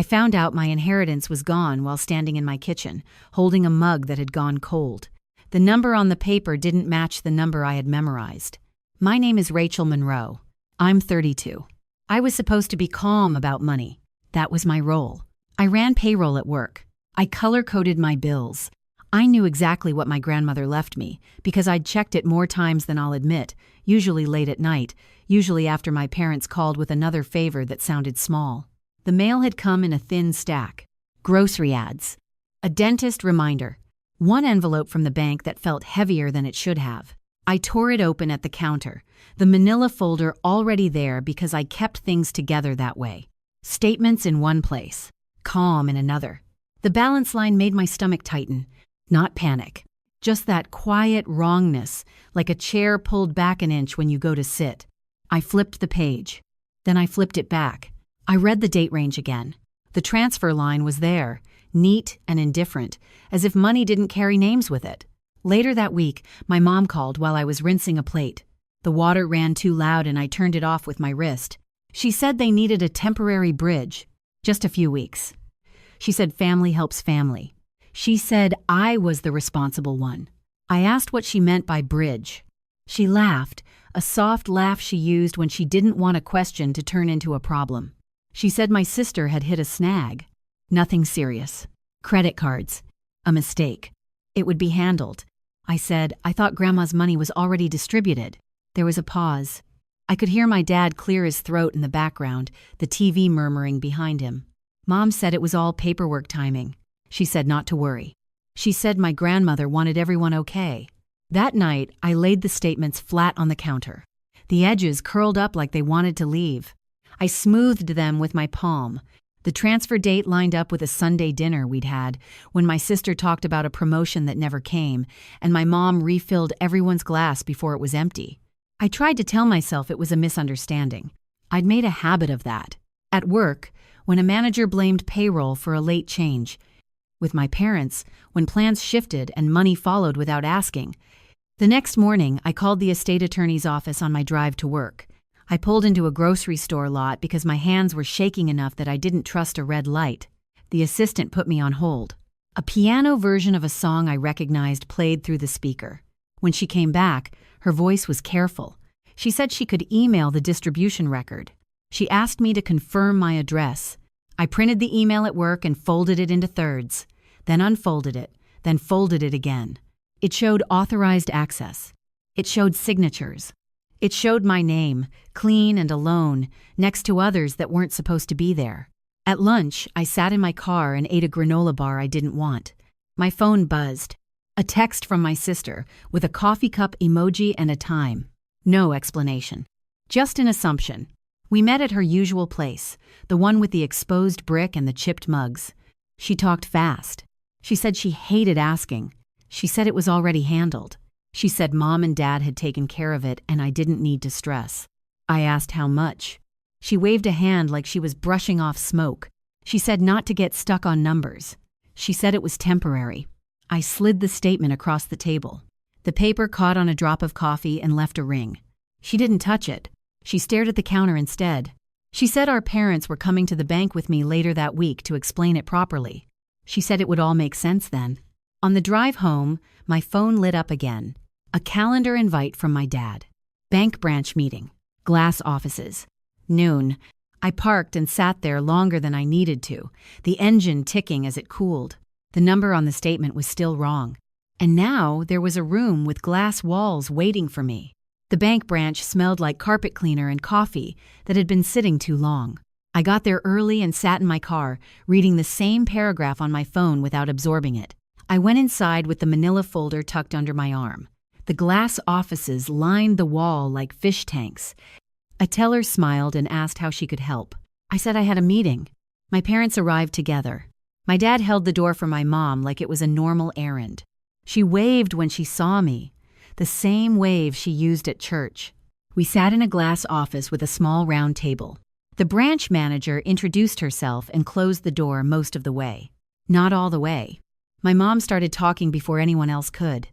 I found out my inheritance was gone while standing in my kitchen, holding a mug that had gone cold. The number on the paper didn't match the number I had memorized. My name is Rachel Monroe. I'm 32. I was supposed to be calm about money. That was my role. I ran payroll at work. I color-coded my bills. I knew exactly what my grandmother left me because I'd checked it more times than I'll admit, usually late at night, usually after my parents called with another favor that sounded small. The mail had come in a thin stack. Grocery ads. A dentist reminder. One envelope from the bank that felt heavier than it should have. I tore it open at the counter, the manila folder already there because I kept things together that way. Statements in one place, calm in another. The balance line made my stomach tighten, not panic. Just that quiet wrongness, like a chair pulled back an inch when you go to sit. I flipped the page. Then I flipped it back. I read the date range again. The transfer line was there, neat and indifferent, as if money didn't carry names with it. Later that week, my mom called while I was rinsing a plate. The water ran too loud and I turned it off with my wrist. She said they needed a temporary bridge. Just a few weeks. She said family helps family. She said I was the responsible one. I asked what she meant by bridge. She laughed, a soft laugh she used when she didn't want a question to turn into a problem. She said my sister had hit a snag. Nothing serious. Credit cards. A mistake. It would be handled. I said, I thought Grandma's money was already distributed. There was a pause. I could hear my dad clear his throat in the background, the TV murmuring behind him. Mom said it was all paperwork timing. She said not to worry. She said my grandmother wanted everyone okay. That night, I laid the statements flat on the counter. The edges curled up like they wanted to leave. I smoothed them with my palm. The transfer date lined up with a Sunday dinner we'd had when my sister talked about a promotion that never came, and my mom refilled everyone's glass before it was empty. I tried to tell myself it was a misunderstanding. I'd made a habit of that. At work, when a manager blamed payroll for a late change. With my parents, when plans shifted and money followed without asking. The next morning, I called the estate attorney's office on my drive to work. I pulled into a grocery store lot because my hands were shaking enough that I didn't trust a red light. The assistant put me on hold. A piano version of a song I recognized played through the speaker. When she came back, her voice was careful. She said she could email the distribution record. She asked me to confirm my address. I printed the email at work and folded it into thirds, then unfolded it, then folded it again. It showed authorized access. It showed signatures. It showed my name, clean and alone, next to others that weren't supposed to be there. At lunch, I sat in my car and ate a granola bar I didn't want. My phone buzzed. A text from my sister, with a coffee cup emoji and a time. No explanation. Just an assumption. We met at her usual place, the one with the exposed brick and the chipped mugs. She talked fast. She said she hated asking. She said it was already handled. She said Mom and Dad had taken care of it and I didn't need to stress. I asked how much. She waved a hand like she was brushing off smoke. She said not to get stuck on numbers. She said it was temporary. I slid the statement across the table. The paper caught on a drop of coffee and left a ring. She didn't touch it. She stared at the counter instead. She said our parents were coming to the bank with me later that week to explain it properly. She said it would all make sense then. On the drive home, my phone lit up again. A calendar invite from my dad. Bank branch meeting. Glass offices. Noon. I parked and sat there longer than I needed to, the engine ticking as it cooled. The number on the statement was still wrong. And now there was a room with glass walls waiting for me. The bank branch smelled like carpet cleaner and coffee that had been sitting too long. I got there early and sat in my car, reading the same paragraph on my phone without absorbing it. I went inside with the manila folder tucked under my arm. The glass offices lined the wall like fish tanks. A teller smiled and asked how she could help. I said I had a meeting. My parents arrived together. My dad held the door for my mom like it was a normal errand. She waved when she saw me, the same wave she used at church. We sat in a glass office with a small round table. The branch manager introduced herself and closed the door most of the way. Not all the way. My mom started talking before anyone else could.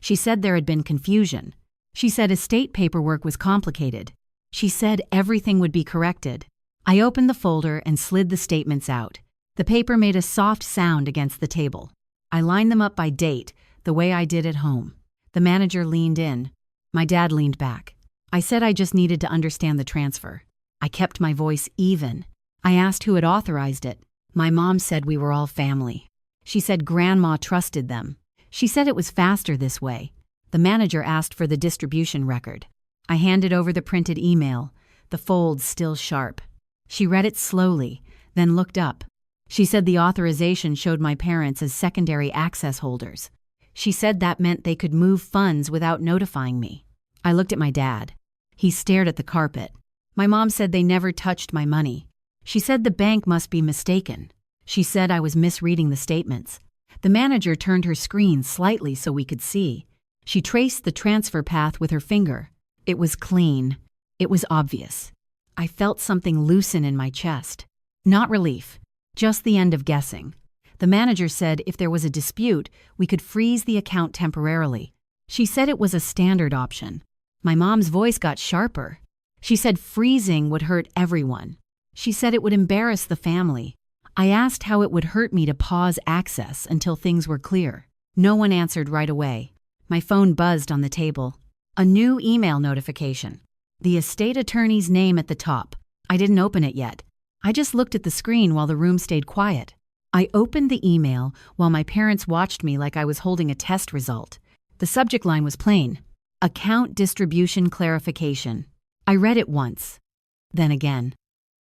She said there had been confusion. She said estate paperwork was complicated. She said everything would be corrected. I opened the folder and slid the statements out. The paper made a soft sound against the table. I lined them up by date, the way I did at home. The manager leaned in. My dad leaned back. I said I just needed to understand the transfer. I kept my voice even. I asked who had authorized it. My mom said we were all family. She said Grandma trusted them. She said it was faster this way. The manager asked for the distribution record. I handed over the printed email, the folds still sharp. She read it slowly, then looked up. She said the authorization showed my parents as secondary access holders. She said that meant they could move funds without notifying me. I looked at my dad. He stared at the carpet. My mom said they never touched my money. She said the bank must be mistaken. She said I was misreading the statements. The manager turned her screen slightly so we could see. She traced the transfer path with her finger. It was clean. It was obvious. I felt something loosen in my chest. Not relief, just the end of guessing. The manager said if there was a dispute, we could freeze the account temporarily. She said it was a standard option. My mom's voice got sharper. She said freezing would hurt everyone. She said it would embarrass the family. I asked how it would hurt me to pause access until things were clear. No one answered right away. My phone buzzed on the table. A new email notification. The estate attorney's name at the top. I didn't open it yet. I just looked at the screen while the room stayed quiet. I opened the email while my parents watched me like I was holding a test result. The subject line was plain. Account distribution clarification. I read it once. Then again.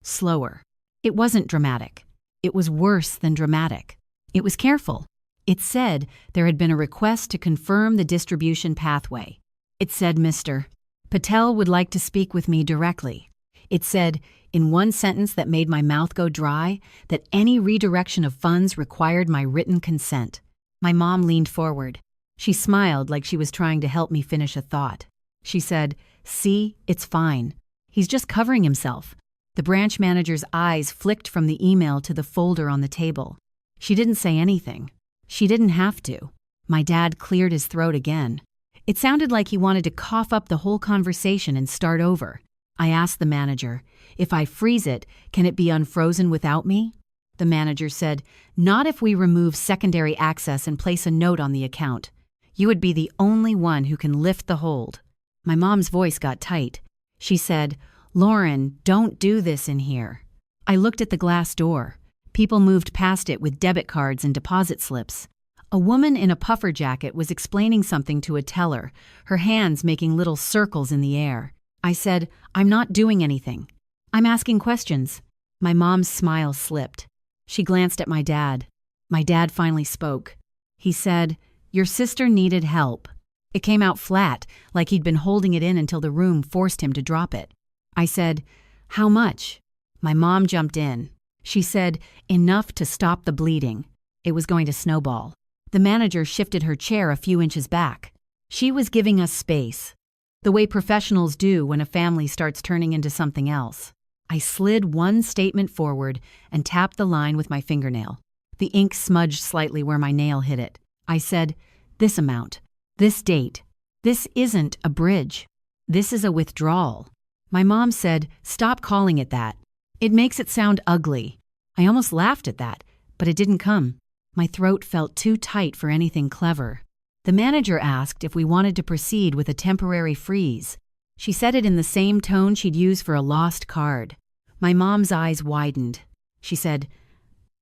Slower. It wasn't dramatic. It was worse than dramatic. It was careful. It said there had been a request to confirm the distribution pathway. It said Mr. Patel would like to speak with me directly. It said, in one sentence that made my mouth go dry, that any redirection of funds required my written consent. My mom leaned forward. She smiled like she was trying to help me finish a thought. She said, "See, it's fine. He's just covering himself." The branch manager's eyes flicked from the email to the folder on the table. She didn't say anything. She didn't have to. My dad cleared his throat again. It sounded like he wanted to cough up the whole conversation and start over. I asked the manager, if I freeze it, can it be unfrozen without me? The manager said, not if we remove secondary access and place a note on the account. You would be the only one who can lift the hold. My mom's voice got tight. She said, Lauren, don't do this in here. I looked at the glass door. People moved past it with debit cards and deposit slips. A woman in a puffer jacket was explaining something to a teller, her hands making little circles in the air. I said, I'm not doing anything. I'm asking questions. My mom's smile slipped. She glanced at my dad. My dad finally spoke. He said, your sister needed help. It came out flat, like he'd been holding it in until the room forced him to drop it. I said, how much? My mom jumped in. She said, enough to stop the bleeding. It was going to snowball. The manager shifted her chair a few inches back. She was giving us space, the way professionals do when a family starts turning into something else. I slid one statement forward and tapped the line with my fingernail. The ink smudged slightly where my nail hit it. I said, this amount, this date. This isn't a bridge. This is a withdrawal. My mom said, stop calling it that. It makes it sound ugly. I almost laughed at that, but it didn't come. My throat felt too tight for anything clever. The manager asked if we wanted to proceed with a temporary freeze. She said it in the same tone she'd use for a lost card. My mom's eyes widened. She said,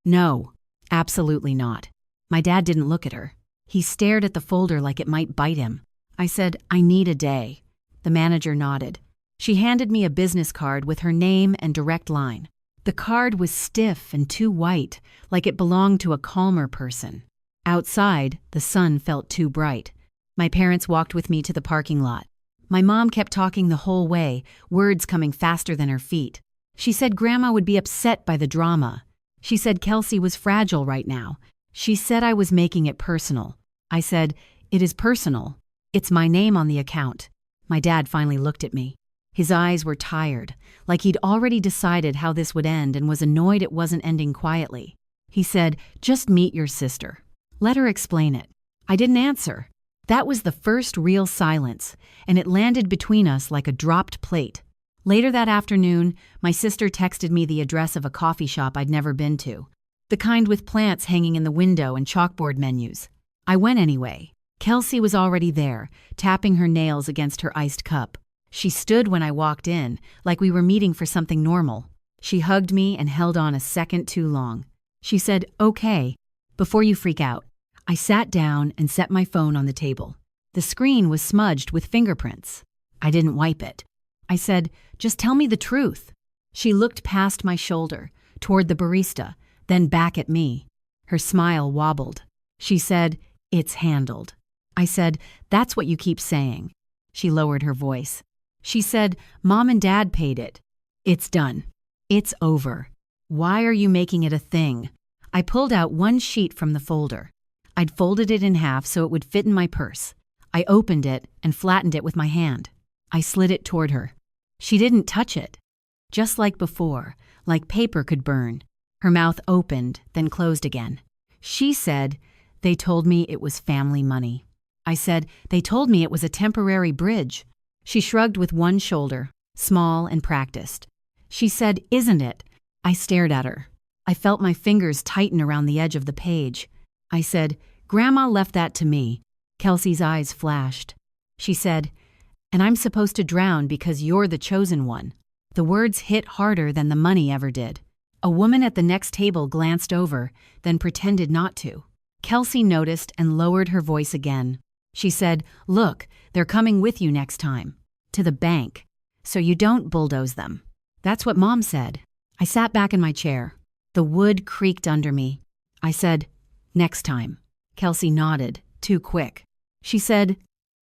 no, absolutely not. My dad didn't look at her. He stared at the folder like it might bite him. I said, I need a day. The manager nodded. She handed me a business card with her name and direct line. The card was stiff and too white, like it belonged to a calmer person. Outside, the sun felt too bright. My parents walked with me to the parking lot. My mom kept talking the whole way, words coming faster than her feet. She said Grandma would be upset by the drama. She said Kelsey was fragile right now. She said I was making it personal. I said, it is personal. It's my name on the account. My dad finally looked at me. His eyes were tired, like he'd already decided how this would end and was annoyed it wasn't ending quietly. He said, just meet your sister. Let her explain it. I didn't answer. That was the first real silence, and it landed between us like a dropped plate. Later that afternoon, my sister texted me the address of a coffee shop I'd never been to. the kind with plants hanging in the window and chalkboard menus. I went anyway. Kelsey was already there, tapping her nails against her iced cup. She stood when I walked in, like we were meeting for something normal. She hugged me and held on a second too long. She said, "Okay, before you freak out." I sat down and set my phone on the table. The screen was smudged with fingerprints. I didn't wipe it. I said, "Just tell me the truth." She looked past my shoulder, toward the barista, then back at me. Her smile wobbled. She said, "It's handled." I said, "That's what you keep saying." She lowered her voice. She said, "Mom and Dad paid it. It's done. It's over. Why are you making it a thing?" I pulled out one sheet from the folder. I'd folded it in half so it would fit in my purse. I opened it and flattened it with my hand. I slid it toward her. She didn't touch it. Just like before, like paper could burn. Her mouth opened, then closed again. She said, "They told me it was family money." I said, "They told me it was a temporary bridge." She shrugged with one shoulder, small and practiced. She said, "Isn't it?" I stared at her. I felt my fingers tighten around the edge of the page. I said, "Grandma left that to me." Kelsey's eyes flashed. She said, "And I'm supposed to drown because you're the chosen one." The words hit harder than the money ever did. A woman at the next table glanced over, then pretended not to. Kelsey noticed and lowered her voice again. She said, "Look, they're coming with you next time. To the bank. So you don't bulldoze them." That's what Mom said. I sat back in my chair. The wood creaked under me. I said, "Next time." Kelsey nodded, too quick. She said,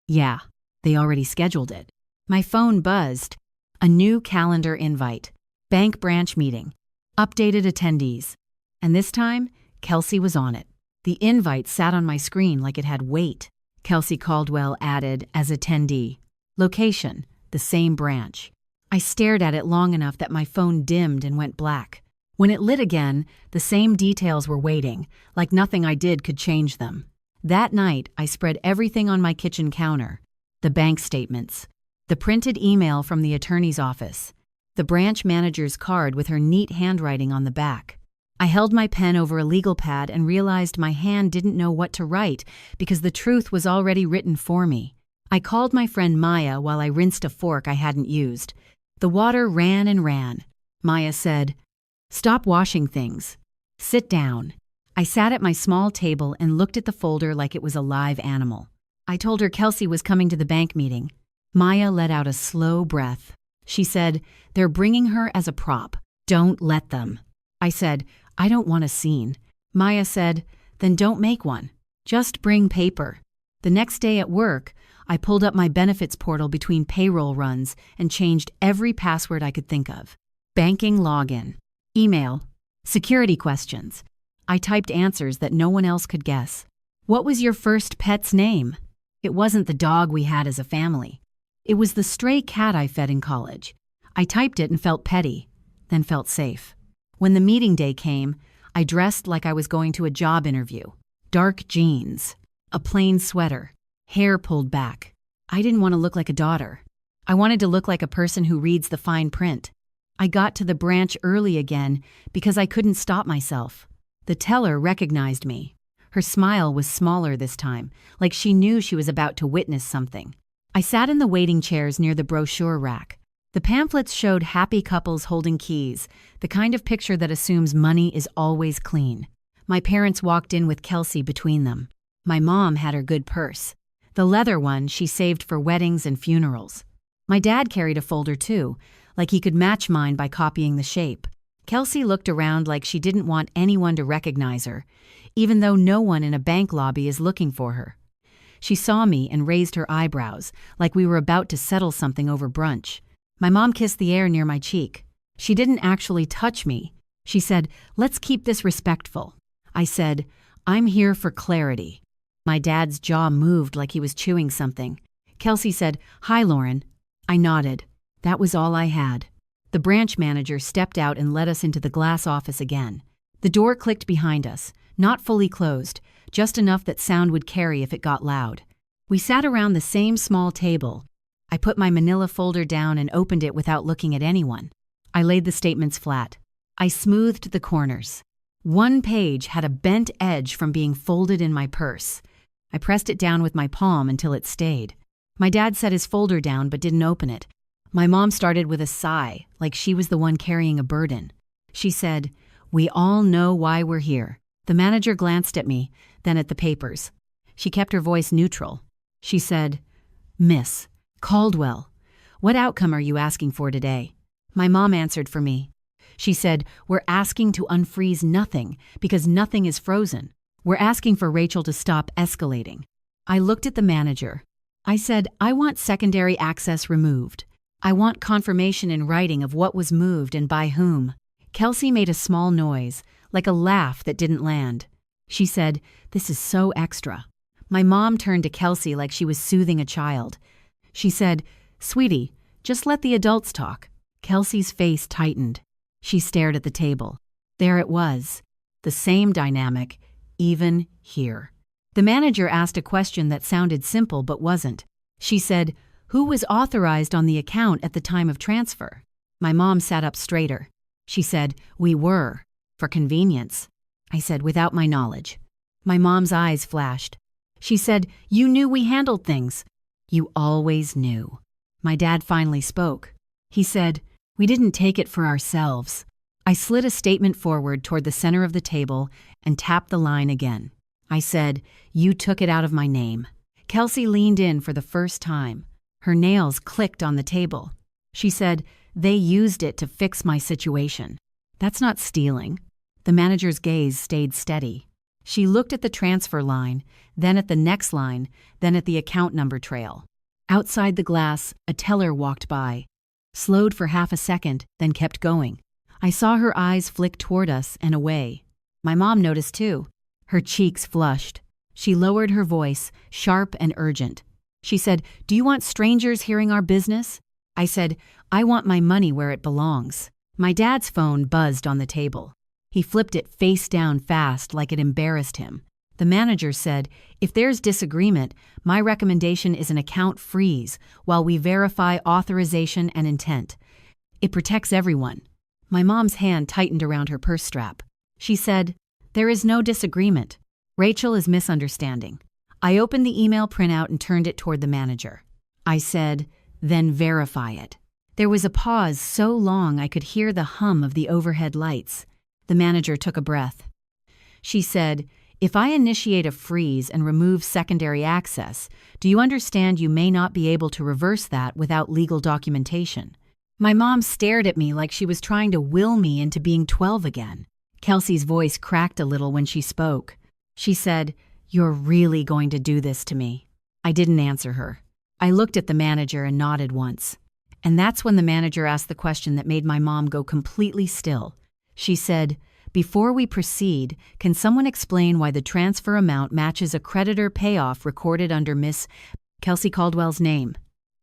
"Yeah, they already scheduled it." My phone buzzed. A new calendar invite. Bank branch meeting. Updated attendees. And this time, Kelsey was on it. The invite sat on my screen like it had weight. Kelsey Caldwell added as attendee. Location, the same branch. I stared at it long enough that my phone dimmed and went black. When it lit again, the same details were waiting, like nothing I did could change them. That night, I spread everything on my kitchen counter. The bank statements, the printed email from the attorney's office, the branch manager's card with her neat handwriting on the back. I held my pen over a legal pad and realized my hand didn't know what to write because the truth was already written for me. I called my friend Maya while I rinsed a fork I hadn't used. The water ran and ran. Maya said, "Stop washing things. Sit down." I sat at my small table and looked at the folder like it was a live animal. I told her Kelsey was coming to the bank meeting. Maya let out a slow breath. She said, "They're bringing her as a prop. Don't let them." I said, "I don't want a scene." Maya said, "Then don't make one. Just bring paper." The next day at work, I pulled up my benefits portal between payroll runs and changed every password I could think of. Banking login, email, security questions. I typed answers that no one else could guess. "What was your first pet's name?" It wasn't the dog we had as a family. It was the stray cat I fed in college. I typed it and felt petty, then felt safe. When the meeting day came, I dressed like I was going to a job interview. Dark jeans, a plain sweater, hair pulled back. I didn't want to look like a daughter. I wanted to look like a person who reads the fine print. I got to the branch early again because I couldn't stop myself. The teller recognized me. Her smile was smaller this time, like she knew she was about to witness something. I sat in the waiting chairs near the brochure rack. The pamphlets showed happy couples holding keys, the kind of picture that assumes money is always clean. My parents walked in with Kelsey between them. My mom had her good purse. The leather one she saved for weddings and funerals. My dad carried a folder too, like he could match mine by copying the shape. Kelsey looked around like she didn't want anyone to recognize her, even though no one in a bank lobby is looking for her. She saw me and raised her eyebrows, like we were about to settle something over brunch. My mom kissed the air near my cheek. She didn't actually touch me. She said, "Let's keep this respectful." I said, "I'm here for clarity." My dad's jaw moved like he was chewing something. Kelsey said, "Hi, Lauren." I nodded. That was all I had. The branch manager stepped out and led us into the glass office again. The door clicked behind us, not fully closed, just enough that sound would carry if it got loud. We sat around the same small table. I put my manila folder down and opened it without looking at anyone. I laid the statements flat. I smoothed the corners. One page had a bent edge from being folded in my purse. I pressed it down with my palm until it stayed. My dad set his folder down but didn't open it. My mom started with a sigh, like she was the one carrying a burden. She said, "We all know why we're here." The manager glanced at me, then at the papers. She kept her voice neutral. She said, "Miss Caldwell, what outcome are you asking for today?" My mom answered for me. She said, "We're asking to unfreeze nothing because nothing is frozen. We're asking for Rachel to stop escalating." I looked at the manager. I said, "I want secondary access removed. I want confirmation in writing of what was moved and by whom." Kelsey made a small noise, like a laugh that didn't land. She said, "This is so extra." My mom turned to Kelsey like she was soothing a child. She said, "Sweetie, just let the adults talk." Kelsey's face tightened. She stared at the table. There it was, the same dynamic, even here. The manager asked a question that sounded simple but wasn't. She said, "Who was authorized on the account at the time of transfer?" My mom sat up straighter. She said, "We were, for convenience." I said, "Without my knowledge." My mom's eyes flashed. She said, "You knew we handled things." "You always knew." My dad finally spoke. He said, "We didn't take it for ourselves." I slid a statement forward toward the center of the table and tapped the line again. I said, "You took it out of my name." Kelsey leaned in for the first time. Her nails clicked on the table. She said, "They used it to fix my situation." "That's not stealing." The manager's gaze stayed steady. She looked at the transfer line, then at the next line, then at the account number trail. Outside the glass, a teller walked by, slowed for half a second, then kept going. I saw her eyes flick toward us and away. My mom noticed too. Her cheeks flushed. She lowered her voice, sharp and urgent. She said, "Do you want strangers hearing our business?" I said, "I want my money where it belongs." My dad's phone buzzed on the table. He flipped it face down fast like it embarrassed him. The manager said, "If there's disagreement, my recommendation is an account freeze while we verify authorization and intent. It protects everyone." My mom's hand tightened around her purse strap. She said, "There is no disagreement. Rachel is misunderstanding." I opened the email printout and turned it toward the manager. I said, "Then verify it." There was a pause so long I could hear the hum of the overhead lights. The manager took a breath. She said, "If I initiate a freeze and remove secondary access, do you understand you may not be able to reverse that without legal documentation?" My mom stared at me like she was trying to will me into being 12 again. Kelsey's voice cracked a little when she spoke. She said, "You're really going to do this to me?" I didn't answer her. I looked at the manager and nodded once. And that's when the manager asked the question that made my mom go completely still. She said, "Before we proceed, can someone explain why the transfer amount matches a creditor payoff recorded under Miss Kelsey Caldwell's name?"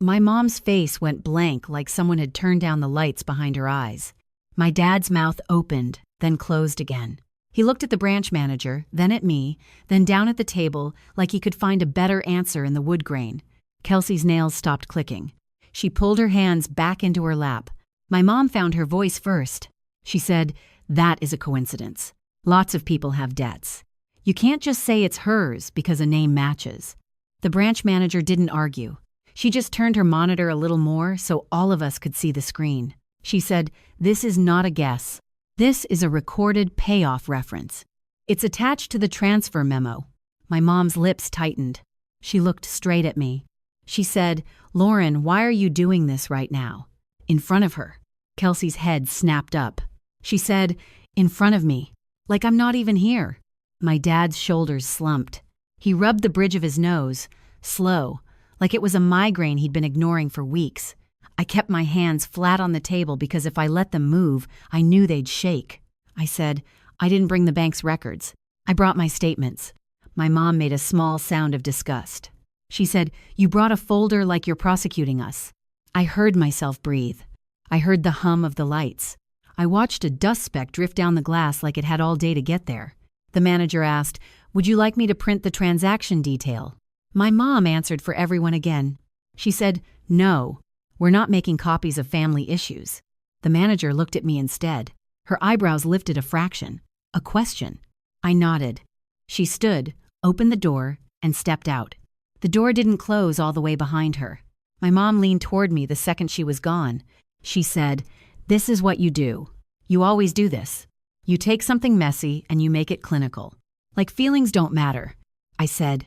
My mom's face went blank like someone had turned down the lights behind her eyes. My dad's mouth opened, then closed again. He looked at the branch manager, then at me, then down at the table like he could find a better answer in the wood grain. Kelsey's nails stopped clicking. She pulled her hands back into her lap. My mom found her voice first. She said, "That is a coincidence. Lots of people have debts. You can't just say it's hers because a name matches." The branch manager didn't argue. She just turned her monitor a little more so all of us could see the screen. She said, "This is not a guess. This is a recorded payoff reference. It's attached to the transfer memo." My mom's lips tightened. She looked straight at me. She said, "Lauren, why are you doing this right now?" In front of her. Kelsey's head snapped up. She said, "In front of me, like I'm not even here." My dad's shoulders slumped. He rubbed the bridge of his nose, slow, like it was a migraine he'd been ignoring for weeks. I kept my hands flat on the table because if I let them move, I knew they'd shake. I said, "I didn't bring the bank's records. I brought my statements." My mom made a small sound of disgust. She said, "You brought a folder like you're prosecuting us." I heard myself breathe. I heard the hum of the lights. I watched a dust speck drift down the glass like it had all day to get there. The manager asked, "Would you like me to print the transaction detail?" My mom answered for everyone again. She said, "No, we're not making copies of family issues." The manager looked at me instead. Her eyebrows lifted a fraction. A question. I nodded. She stood, opened the door, and stepped out. The door didn't close all the way behind her. My mom leaned toward me the second she was gone. She said, "This is what you do. You always do this. You take something messy and you make it clinical. Like feelings don't matter." I said,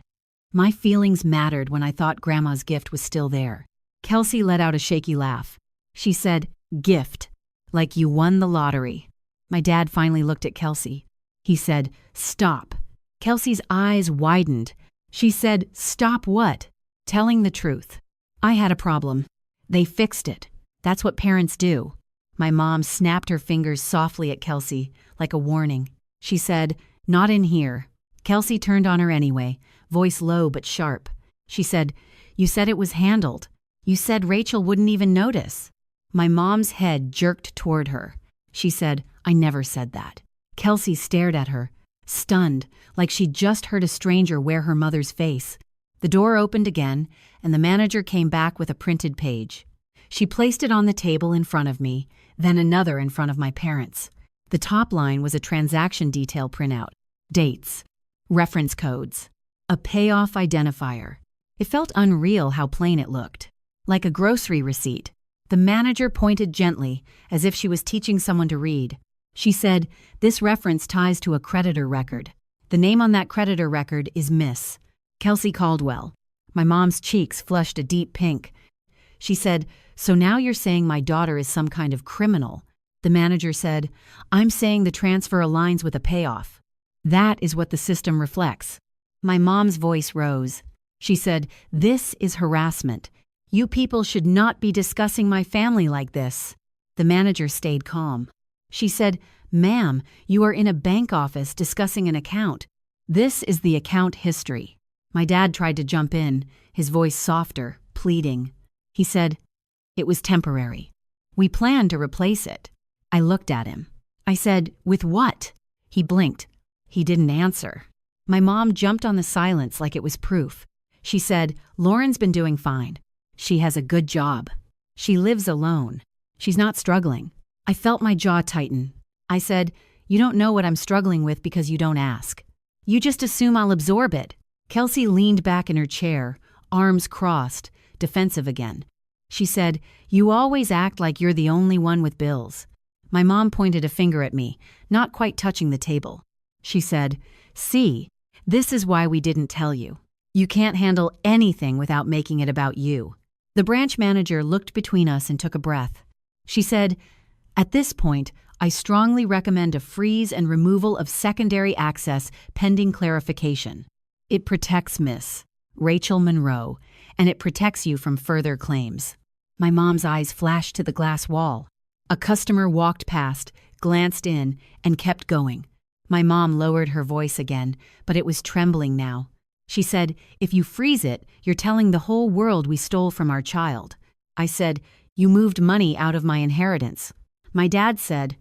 "My feelings mattered when I thought Grandma's gift was still there." Kelsey let out a shaky laugh. She said, "Gift. Like you won the lottery." My dad finally looked at Kelsey. He said, "Stop." Kelsey's eyes widened. She said, "Stop what?" "Telling the truth. I had a problem. They fixed it. That's what parents do." My mom snapped her fingers softly at Kelsey, like a warning. She said, "Not in here." Kelsey turned on her anyway, voice low but sharp. She said, "You said it was handled. You said Rachel wouldn't even notice." My mom's head jerked toward her. She said, "I never said that." Kelsey stared at her, stunned, like she'd just heard a stranger wear her mother's face. The door opened again, and the manager came back with a printed page. She placed it on the table in front of me, then another in front of my parents. The top line was a transaction detail printout, dates, reference codes, a payoff identifier. It felt unreal how plain it looked, like a grocery receipt. The manager pointed gently, as if she was teaching someone to read. She said, "This reference ties to a creditor record. The name on that creditor record is Miss Kelsey Caldwell." My mom's cheeks flushed a deep pink. She said, "So now you're saying my daughter is some kind of criminal?" The manager said, "I'm saying the transfer aligns with a payoff. That is what the system reflects." My mom's voice rose. She said, "This is harassment. You people should not be discussing my family like this." The manager stayed calm. She said, "Ma'am, you are in a bank office discussing an account. This is the account history." My dad tried to jump in, his voice softer, pleading. He said, "It was temporary. We planned to replace it." I looked at him. I said, "With what?" He blinked. He didn't answer. My mom jumped on the silence like it was proof. She said, "Lauren's been doing fine. She has a good job. She lives alone. She's not struggling." I felt my jaw tighten. I said, "You don't know what I'm struggling with because you don't ask. You just assume I'll absorb it." Kelsey leaned back in her chair, arms crossed, defensive again. She said, "You always act like you're the only one with bills." My mom pointed a finger at me, not quite touching the table. She said, "See, this is why we didn't tell you. You can't handle anything without making it about you." The branch manager looked between us and took a breath. She said, "At this point, I strongly recommend a freeze and removal of secondary access pending clarification. It protects Miss Rachel Monroe, and it protects you from further claims." My mom's eyes flashed to the glass wall. A customer walked past, glanced in, and kept going. My mom lowered her voice again, but it was trembling now. She said, "If you freeze it, you're telling the whole world we stole from our child." I said, "You moved money out of my inheritance." My dad said,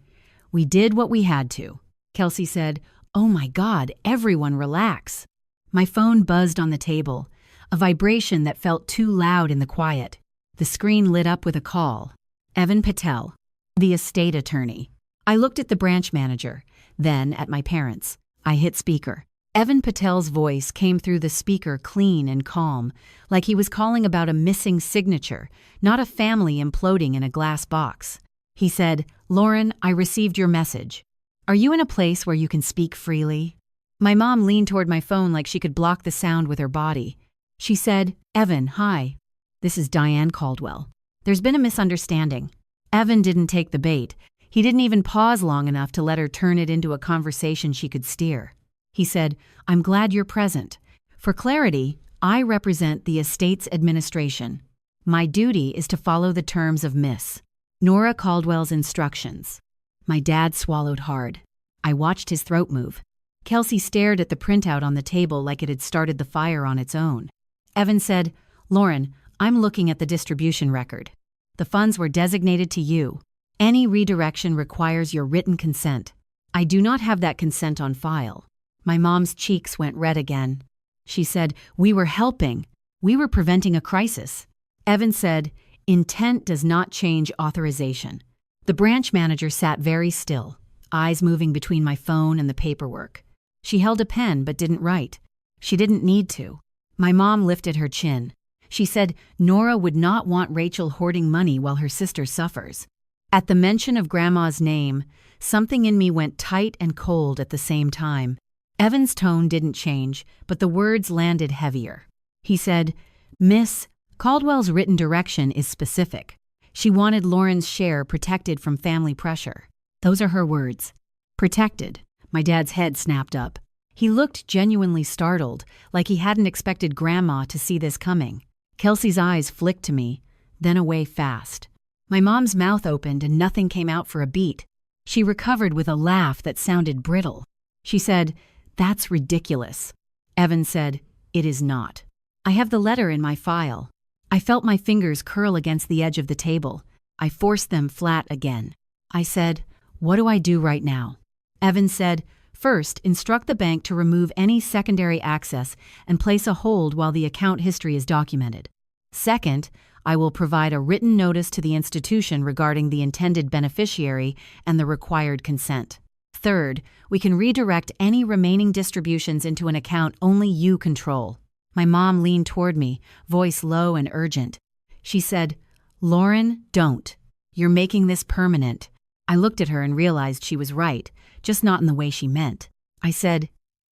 "We did what we had to." Kelsey said, "Oh my God, everyone relax." My phone buzzed on the table, a vibration that felt too loud in the quiet. The screen lit up with a call. Evan Patel, the estate attorney. I looked at the branch manager, then at my parents. I hit speaker. Evan Patel's voice came through the speaker clean and calm, like he was calling about a missing signature, not a family imploding in a glass box. He said, "Lauren, I received your message. Are you in a place where you can speak freely?" My mom leaned toward my phone like she could block the sound with her body. She said, "Evan, hi. This is Diane Caldwell. There's been a misunderstanding." Evan didn't take the bait. He didn't even pause long enough to let her turn it into a conversation she could steer. He said, "I'm glad you're present. For clarity, I represent the estate's administration. My duty is to follow the terms of Miss Nora Caldwell's instructions." My dad swallowed hard. I watched his throat move. Kelsey stared at the printout on the table like it had started the fire on its own. Evan said, "Lauren, I'm looking at the distribution record. The funds were designated to you. Any redirection requires your written consent. I do not have that consent on file." My mom's cheeks went red again. She said, "We were helping. We were preventing a crisis." Evan said, "Intent does not change authorization." The branch manager sat very still, eyes moving between my phone and the paperwork. She held a pen but didn't write. She didn't need to. My mom lifted her chin. She said Nora would not want Rachel hoarding money while her sister suffers. At the mention of Grandma's name, something in me went tight and cold at the same time. Evan's tone didn't change, but the words landed heavier. He said, "Miss, Caldwell's written direction is specific. She wanted Lauren's share protected from family pressure." Those are her words. Protected. My dad's head snapped up. He looked genuinely startled, like he hadn't expected Grandma to see this coming. Kelsey's eyes flicked to me, then away fast. My mom's mouth opened and nothing came out for a beat. She recovered with a laugh that sounded brittle. She said, "That's ridiculous." Evan said, "It is not. I have the letter in my file." I felt my fingers curl against the edge of the table. I forced them flat again. I said, "What do I do right now?" Evan said, "First, instruct the bank to remove any secondary access and place a hold while the account history is documented. Second, I will provide a written notice to the institution regarding the intended beneficiary and the required consent. Third, we can redirect any remaining distributions into an account only you control." My mom leaned toward me, voice low and urgent. She said, "Lauren, don't. You're making this permanent." I looked at her and realized she was right, just not in the way she meant. I said,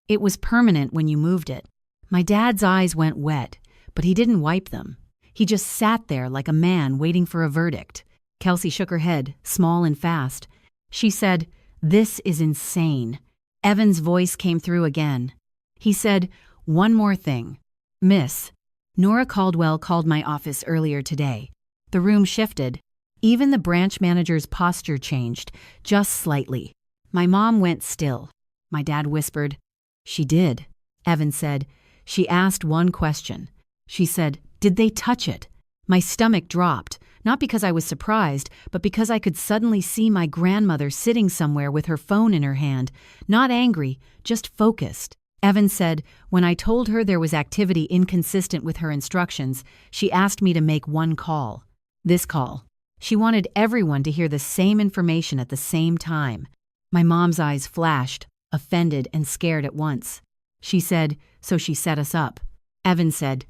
"It was permanent when you moved it." My dad's eyes went wet, but he didn't wipe them. He just sat there like a man waiting for a verdict. Kelsey shook her head, small and fast. She said, "This is insane." Evan's voice came through again. He said, "One more thing. Miss, Nora Caldwell called my office earlier today." The room shifted. Even the branch manager's posture changed, just slightly. My mom went still. My dad whispered, "She did." Evan said, "She asked one question." She said, "Did they touch it?" My stomach dropped, not because I was surprised, but because I could suddenly see my grandmother sitting somewhere with her phone in her hand, not angry, just focused. Evan said, "When I told her there was activity inconsistent with her instructions, she asked me to make one call. This call. She wanted everyone to hear the same information at the same time." My mom's eyes flashed, offended and scared at once. She said, "So she set us up." Evan said,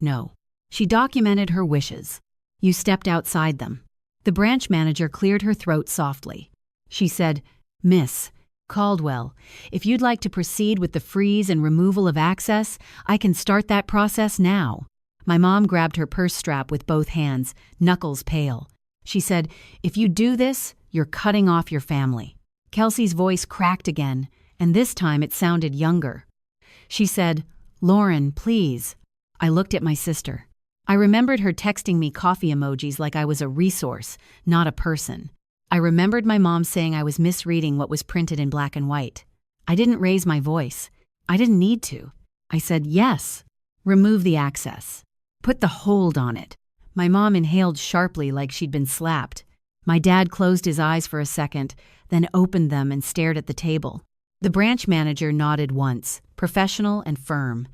"No. She documented her wishes. You stepped outside them." The branch manager cleared her throat softly. She said, "Miss Caldwell, if you'd like to proceed with the freeze and removal of access, I can start that process now." My mom grabbed her purse strap with both hands, knuckles pale. She said, "If you do this, you're cutting off your family." Kelsey's voice cracked again, and this time it sounded younger. She said, "Lauren, please." I looked at my sister. I remembered her texting me coffee emojis like I was a resource, not a person. I remembered my mom saying I was misreading what was printed in black and white. I didn't raise my voice. I didn't need to. I said, "Yes. Remove the access. Put the hold on it." My mom inhaled sharply like she'd been slapped. My dad closed his eyes for a second, then opened them and stared at the table. The branch manager nodded once, professional and firm.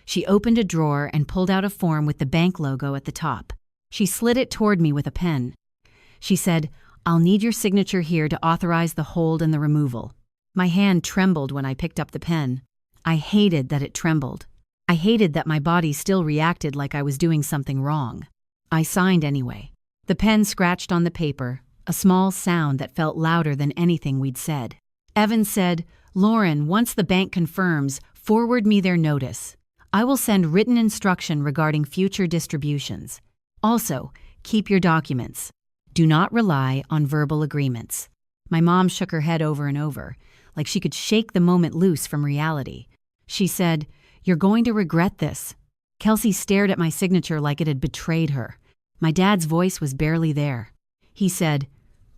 She opened a drawer and pulled out a form with the bank logo at the top. She slid it toward me with a pen. She said, "I'll need your signature here to authorize the hold and the removal." My hand trembled when I picked up the pen. I hated that it trembled. I hated that my body still reacted like I was doing something wrong. I signed anyway. The pen scratched on the paper, a small sound that felt louder than anything we'd said. Evan said, "Lauren, once the bank confirms, forward me their notice. I will send written instruction regarding future distributions. Also, keep your documents. Do not rely on verbal agreements." My mom shook her head over and over, like she could shake the moment loose from reality. She said, "You're going to regret this." Kelsey stared at my signature like it had betrayed her. My dad's voice was barely there. He said,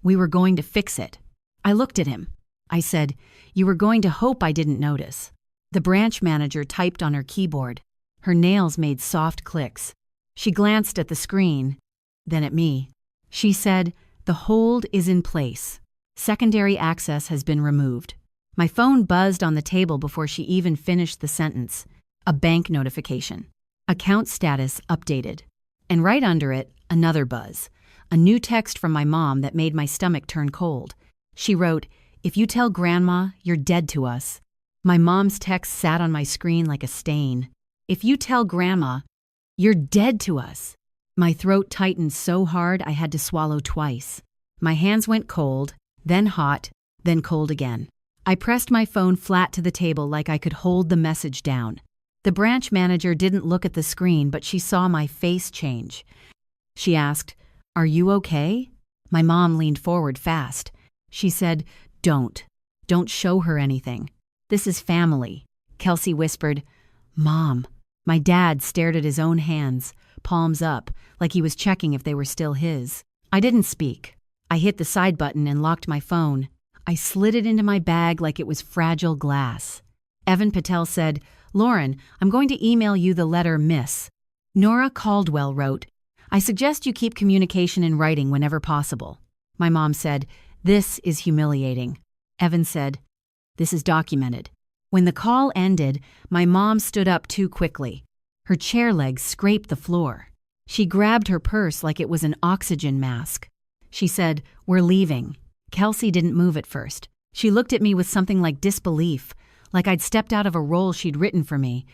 "We were going to fix it." I looked at him. I said, "You were going to hope I didn't notice." The branch manager typed on her keyboard. Her nails made soft clicks. She glanced at the screen, then at me. She said, "The hold is in place. Secondary access has been removed." My phone buzzed on the table before she even finished the sentence. A bank notification. Account status updated. And right under it, another buzz. A new text from my mom that made my stomach turn cold. She wrote, If you tell Grandma, you're dead to us. My mom's text sat on my screen like a stain. If you tell Grandma, you're dead to us. My throat tightened so hard I had to swallow twice. My hands went cold, then hot, then cold again. I pressed my phone flat to the table like I could hold the message down. The branch manager didn't look at the screen, but she saw my face change. She asked, "Are you okay?" My mom leaned forward fast. She said, Don't show her anything. This is family." Kelsey whispered, "Mom." My dad stared at his own hands, palms up, like he was checking if they were still his. I didn't speak. I hit the side button and locked my phone. I slid it into my bag like it was fragile glass. Evan Patel said, "Lauren, I'm going to email you the letter, Miss." Nora Caldwell wrote, "I suggest you keep communication in writing whenever possible." My mom said, "This is humiliating." Evan said, "This is documented." When the call ended, my mom stood up too quickly. Her chair legs scraped the floor. She grabbed her purse like it was an oxygen mask. She said, "We're leaving." Kelsey didn't move at first. She looked at me with something like disbelief, like I'd stepped out of a role she'd written for me.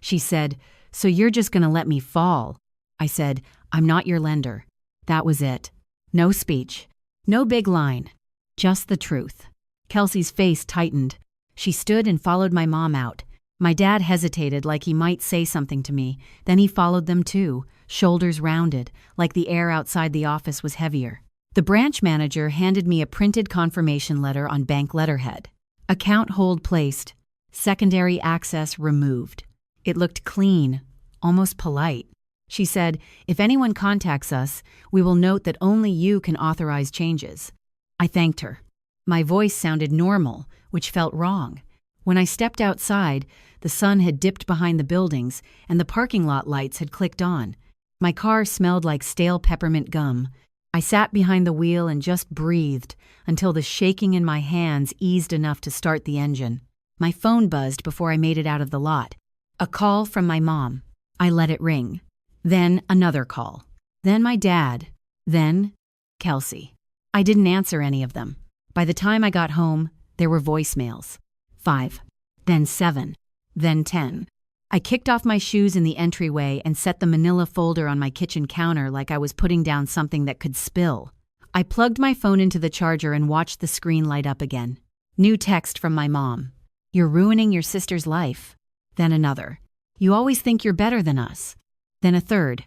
She said, "So you're just gonna let me fall?" I said, "I'm not your lender." That was it. No speech. No big line. Just the truth. Kelsey's face tightened. She stood and followed my mom out. My dad hesitated like he might say something to me. Then he followed them too, shoulders rounded, like the air outside the office was heavier. The branch manager handed me a printed confirmation letter on bank letterhead. Account hold placed. Secondary access removed. It looked clean, almost polite. She said, "If anyone contacts us, we will note that only you can authorize changes." I thanked her. My voice sounded normal, which felt wrong. When I stepped outside, the sun had dipped behind the buildings and the parking lot lights had clicked on. My car smelled like stale peppermint gum. I sat behind the wheel and just breathed until the shaking in my hands eased enough to start the engine. My phone buzzed before I made it out of the lot. A call from my mom. I let it ring. Then another call. Then my dad. Then Kelsey. I didn't answer any of them. By the time I got home, there were voicemails. 5, then 7, then 10. I kicked off my shoes in the entryway and set the manila folder on my kitchen counter like I was putting down something that could spill. I plugged my phone into the charger and watched the screen light up again. New text from my mom. "You're ruining your sister's life." Then another. "You always think you're better than us." Then a third.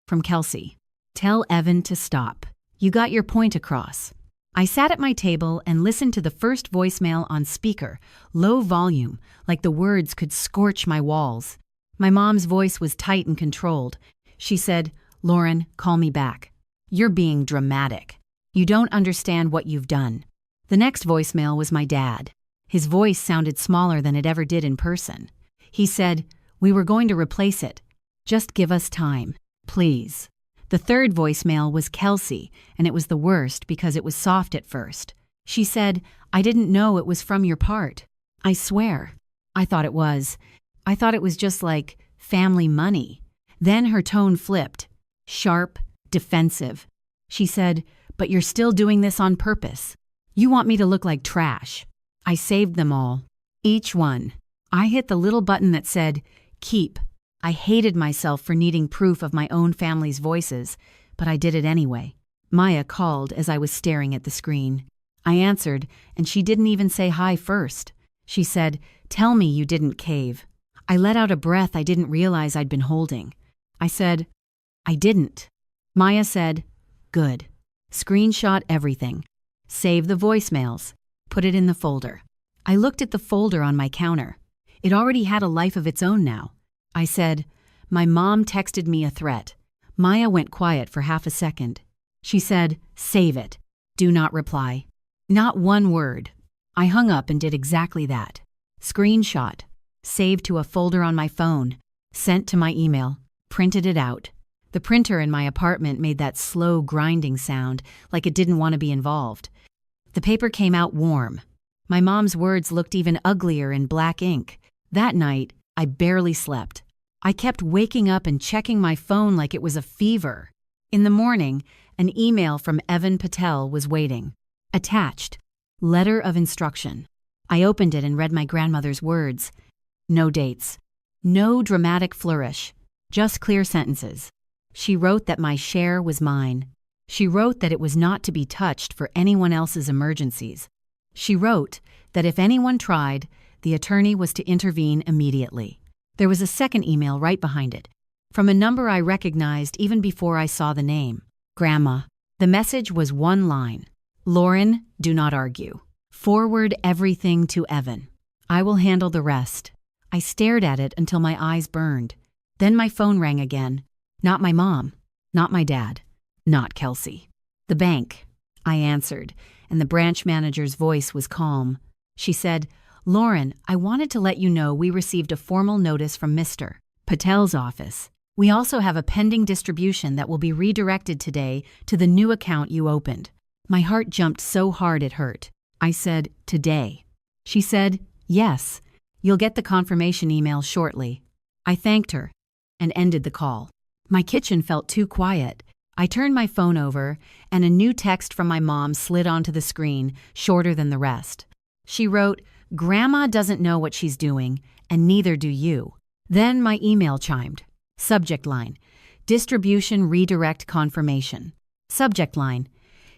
From Kelsey. "Tell Evan to stop. You got your point across." I sat at my table and listened to the first voicemail on speaker, low volume, like the words could scorch my walls. My mom's voice was tight and controlled. She said, "Lauren, call me back. You're being dramatic. You don't understand what you've done." The next voicemail was my dad. His voice sounded smaller than it ever did in person. He said, "We were going to replace it. Just give us time, please." The third voicemail was Kelsey, and it was the worst because it was soft at first. She said, "I didn't know it was from your part." I swear. I thought it was. I thought it was just like family money. Then her tone flipped. Sharp, defensive. She said, "But you're still doing this on purpose. You want me to look like trash." I saved them all. Each one. I hit the little button that said, "Keep." I hated myself for needing proof of my own family's voices, but I did it anyway. Maya called as I was staring at the screen. I answered, and she didn't even say hi first. She said, "Tell me you didn't cave." I let out a breath I didn't realize I'd been holding. I said, "I didn't." Maya said, "Good." Screenshot everything. Save the voicemails. Put it in the folder. I looked at the folder on my counter. It already had a life of its own now. I said, "My mom texted me a threat." Maya went quiet for half a second. She said, "Save it. Do not reply." Not one word. I hung up and did exactly that. Screenshot. Saved to a folder on my phone. Sent to my email. Printed it out. The printer in my apartment made that slow grinding sound, like it didn't want to be involved. The paper came out warm. My mom's words looked even uglier in black ink. That night, I barely slept. I kept waking up and checking my phone like it was a fever. In the morning, an email from Evan Patel was waiting. Attached, Letter of instruction. I opened it and read my grandmother's words. No dates. No dramatic flourish. Just clear sentences. She wrote that my share was mine. She wrote that it was not to be touched for anyone else's emergencies. She wrote that if anyone tried, the attorney was to intervene immediately. There was a second email right behind it, from a number I recognized even before I saw the name. Grandma. The message was one line. Lauren, do not argue. Forward everything to Evan. I will handle the rest. I stared at it until my eyes burned. Then my phone rang again. Not my mom. Not my dad. Not Kelsey. The bank. I answered, and the branch manager's voice was calm. She said, Lauren, I wanted to let you know we received a formal notice from Mr. Patel's office. We also have a pending distribution that will be redirected today to the new account you opened. My heart jumped so hard it hurt. I said, today. She said, yes. You'll get the confirmation email shortly. I thanked her and ended the call. My kitchen felt too quiet. I turned my phone over, and a new text from my mom slid onto the screen, shorter than the rest. She wrote, Grandma doesn't know what she's doing, and neither do you. Then my email chimed. Subject line, distribution redirect confirmation. Subject line,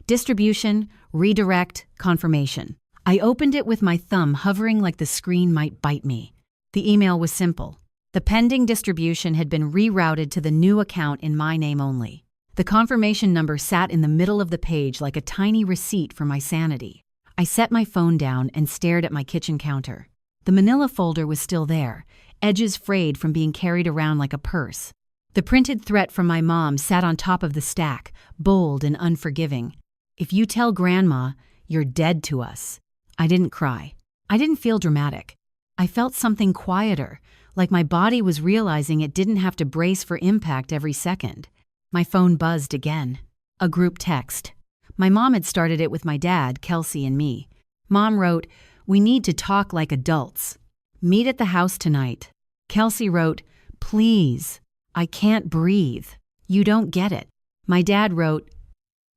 distribution redirect confirmation. I opened it with my thumb hovering like the screen might bite me. The email was simple. The pending distribution had been rerouted to the new account in my name only. The confirmation number sat in the middle of the page like a tiny receipt for my sanity. I set my phone down and stared at my kitchen counter. The manila folder was still there, edges frayed from being carried around like a purse. The printed threat from my mom sat on top of the stack, bold and unforgiving. If you tell Grandma, you're dead to us. I didn't cry. I didn't feel dramatic. I felt something quieter, like my body was realizing it didn't have to brace for impact every second. My phone buzzed again. A group text. My mom had started it with my dad, Kelsey, and me. Mom wrote, we need to talk like adults. Meet at the house tonight. Kelsey wrote, please, I can't breathe. You don't get it. My dad wrote,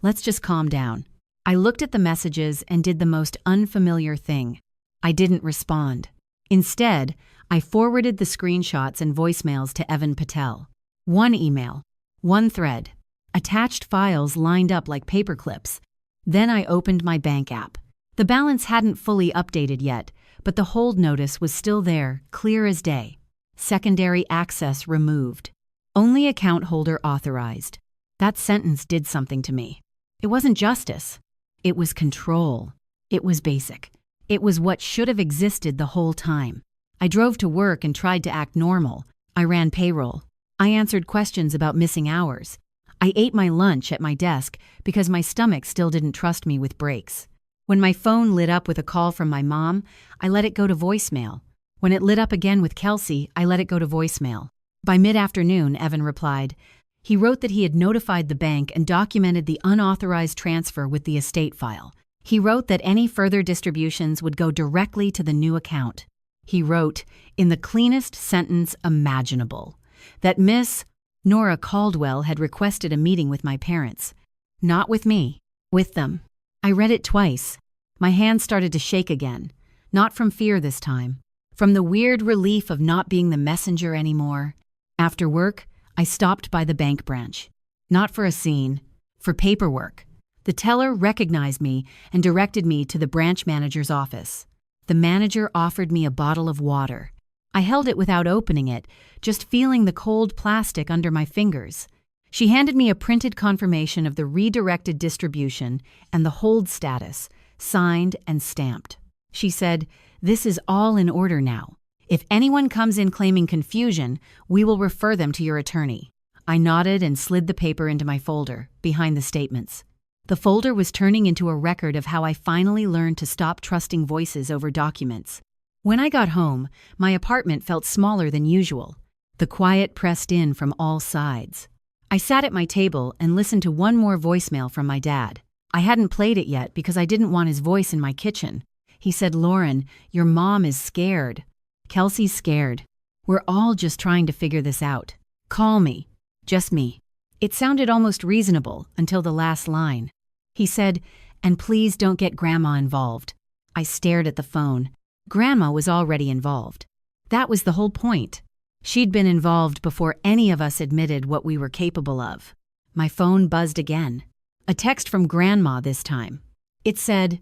let's just calm down. I looked at the messages and did the most unfamiliar thing. I didn't respond. Instead, I forwarded the screenshots and voicemails to Evan Patel. One email, one thread, attached files lined up like paper clips. Then I opened my bank app. The balance hadn't fully updated yet, but the hold notice was still there, clear as day. Secondary access removed. Only account holder authorized. That sentence did something to me. It wasn't justice. It was control. It was basic. It was what should have existed the whole time. I drove to work and tried to act normal. I ran payroll. I answered questions about missing hours. I ate my lunch at my desk because my stomach still didn't trust me with breaks. When my phone lit up with a call from my mom, I let it go to voicemail. When it lit up again with Kelsey, I let it go to voicemail. By mid-afternoon, Evan replied. He wrote that he had notified the bank and documented the unauthorized transfer with the estate file. He wrote that any further distributions would go directly to the new account. He wrote, in the cleanest sentence imaginable, that Miss Nora Caldwell had requested a meeting with my parents. Not with me, with them. I read it twice. My hands started to shake again, not from fear this time, from the weird relief of not being the messenger anymore. After work, I stopped by the bank branch. Not for a scene, for paperwork. The teller recognized me and directed me to the branch manager's office. The manager offered me a bottle of water. I held it without opening it, just feeling the cold plastic under my fingers. She handed me a printed confirmation of the redirected distribution and the hold status, signed and stamped. She said, "This is all in order now. If anyone comes in claiming confusion, we will refer them to your attorney." I nodded and slid the paper into my folder, behind the statements. The folder was turning into a record of how I finally learned to stop trusting voices over documents. When I got home, my apartment felt smaller than usual. The quiet pressed in from all sides. I sat at my table and listened to one more voicemail from my dad. I hadn't played it yet because I didn't want his voice in my kitchen. He said, "Lauren, your mom is scared. Kelsey's scared. We're all just trying to figure this out. Call me. Just me." It sounded almost reasonable until the last line. He said, And please don't get Grandma involved. I stared at the phone. Grandma was already involved. That was the whole point. She'd been involved before any of us admitted what we were capable of. My phone buzzed again. A text from Grandma this time. It said,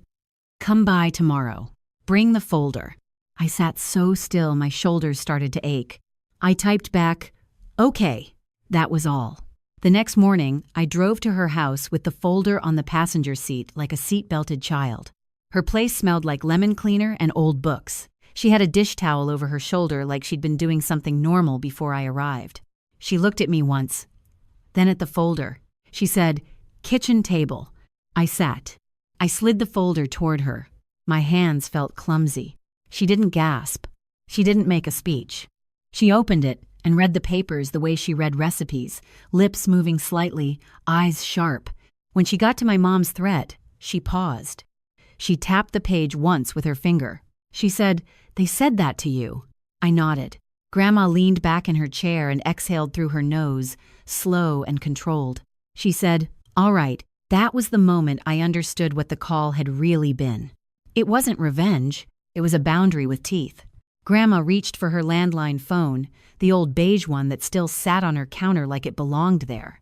"Come by tomorrow. Bring the folder." I sat so still my shoulders started to ache. I typed back, "Okay." That was all. The next morning, I drove to her house with the folder on the passenger seat like a seat-belted child. Her place smelled like lemon cleaner and old books. She had a dish towel over her shoulder like she'd been doing something normal before I arrived. She looked at me once, then at the folder. She said, "Kitchen table." I sat. I slid the folder toward her. My hands felt clumsy. She didn't gasp. She didn't make a speech. She opened it and read the papers the way she read recipes, lips moving slightly, eyes sharp. When she got to my mom's threat, she paused. She tapped the page once with her finger. She said, "They said that to you." I nodded. Grandma leaned back in her chair and exhaled through her nose, slow and controlled. She said, "All right." That was the moment I understood what the call had really been. It wasn't revenge. It was a boundary with teeth. Grandma reached for her landline phone, the old beige one that still sat on her counter like it belonged there.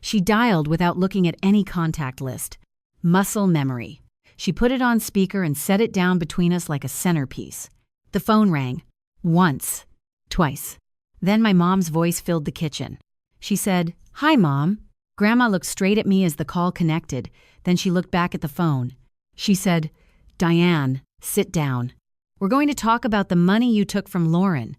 She dialed without looking at any contact list. Muscle memory. She put it on speaker and set it down between us like a centerpiece. The phone rang. Once. Twice. Then my mom's voice filled the kitchen. She said, "Hi, Mom." Grandma looked straight at me as the call connected, then she looked back at the phone. She said, "Diane, sit down. We're going to talk about the money you took from Lauren.